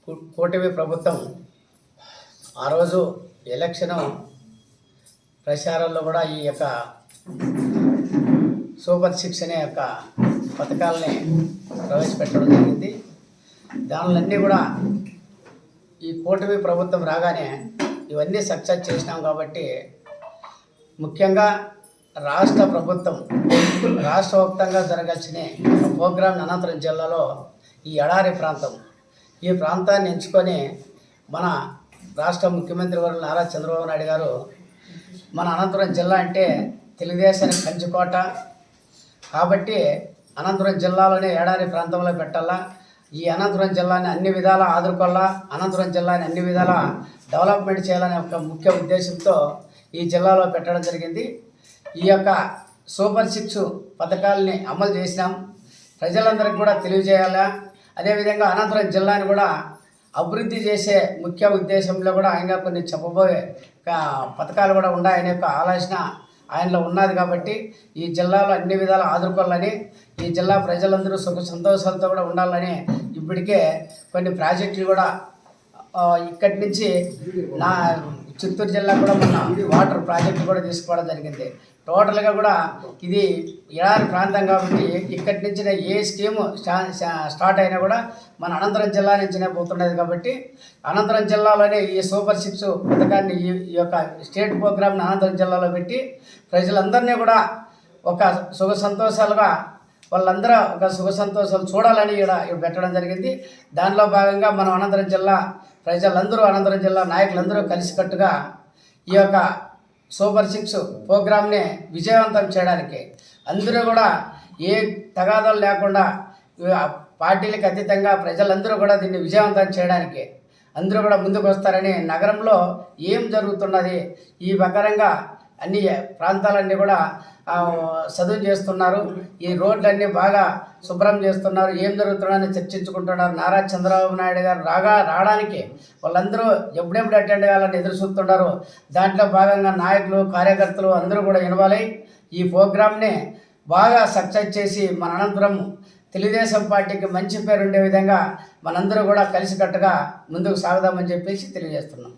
కూటమి ప్రభుత్వం ఆ రోజు ఎలక్షన్ ప్రచారంలో కూడా ఈ యొక్క సూపర్ సిక్స్ అనే యొక్క పథకాలని ప్రవేశపెట్టడం జరిగింది. దానిలన్నీ కూడా ఈ కూటమి ప్రభుత్వం రాగానే ఇవన్నీ సక్సెస్ చేసినాం కాబట్టి ముఖ్యంగా రాష్ట్ర ప్రభుత్వం రాష్ట్ర వ్యాప్తంగా జరగాల్సిన ప్రోగ్రాం అనంతపురం జిల్లాలో ఈ ఎడారి ప్రాంతం, ఈ ప్రాంతాన్ని ఎంచుకొని మన రాష్ట్ర ముఖ్యమంత్రి వర్యులు నారా చంద్రబాబు నాయుడు గారు మన అనంతపురం జిల్లా అంటే తెలుగుదేశానికి కంచుకోట కాబట్టి అనంతపురం జిల్లాలోనే ఎడారి ప్రాంతంలో పెట్టాలా, ఈ అనంతపురం జిల్లాని అన్ని విధాల ఆదుకోవాలా, అనంతపురం జిల్లాని అన్ని విధాల డెవలప్మెంట్ చేయాలనే ఒక ముఖ్య ఉద్దేశంతో ఈ జిల్లాలో పెట్టడం జరిగింది. ఈ యొక్క సూపర్ సిక్స్ పథకాలని అమలు చేసినాం, ప్రజలందరికీ కూడా తెలియజేయాలా. అదేవిధంగా అనంతపురం జిల్లాని కూడా అభివృద్ధి చేసే ముఖ్య ఉద్దేశంలో కూడా ఆయన కొన్ని చెప్పబోయే పథకాలు కూడా ఉన్నాయనే యొక్క ఆలోచన ఆయనలో ఉన్నది. కాబట్టి ఈ జిల్లాలో అన్ని విధాలు ఆదుకోవాలని, ఈ జిల్లా ప్రజలందరూ సుఖ సంతోషాలతో కూడా ఉండాలని ఇప్పటికే కొన్ని ప్రాజెక్టులు కూడా ఇక్కడి నుంచి నా చిత్తూరు జిల్లా కూడా మన వాటర్ ప్రాజెక్టు కూడా తీసుకోవడం జరిగింది. టోటల్గా కూడా ఇది ఎడారి ప్రాంతం కాబట్టి ఇక్కడి నుంచి ఏ స్కీము స్టార్ట్ అయినా కూడా మన అనంతపురం జిల్లా నుంచినే పోతున్నది. కాబట్టి అనంతపురం జిల్లాలోనే ఈ సూపర్ సిక్స్ పథకాన్ని ఈ యొక్క స్టేట్ ప్రోగ్రామ్ని అనంతపురం జిల్లాలో పెట్టి ప్రజలందరినీ కూడా ఒక సుఖ సంతోషాలుగా వాళ్ళందరూ ఒక సుఖ సంతోషాలు చూడాలని ఇక్కడ పెట్టడం జరిగింది. దానిలో భాగంగా మనం అనంతపురం జిల్లా ప్రజలందరూ, అనంతపురం జిల్లా నాయకులందరూ కలిసికట్టుగా ఈ యొక్క సూపర్ సిక్స్ ప్రోగ్రామ్ని విజయవంతం చేయడానికి అందరూ కూడా ఏ తగాదాలు లేకుండా పార్టీలకు అతీతంగా ప్రజలందరూ కూడా దీన్ని విజయవంతం చేయడానికి అందరూ కూడా ముందుకు వస్తారని, నగరంలో ఏం జరుగుతున్నది ఈ ప్రకారంగా అన్ని ప్రాంతాలన్నీ కూడా చదువు చేస్తున్నారు, ఈ రోడ్లన్నీ బాగా శుభ్రం చేస్తున్నారు, ఏం జరుగుతున్నారని చర్చించుకుంటున్నారు. నారా చంద్రబాబు నాయుడు గారు రావడానికి వాళ్ళందరూ ఎప్పుడెప్పుడు అటెండ్ కావాలని ఎదురు చూస్తున్నారు. దాంట్లో భాగంగా నాయకులు, కార్యకర్తలు అందరూ కూడా ఇన్వాల్వ్ అయ్యి ఈ ప్రోగ్రామ్ని బాగా సక్సెస్ చేసి మన అనంతపురం తెలుగుదేశం పార్టీకి మంచి పేరు ఉండే విధంగా మనందరూ కూడా కలిసికట్టుగా ముందుకు సాగుదామని చెప్పేసి తెలియజేస్తున్నాం.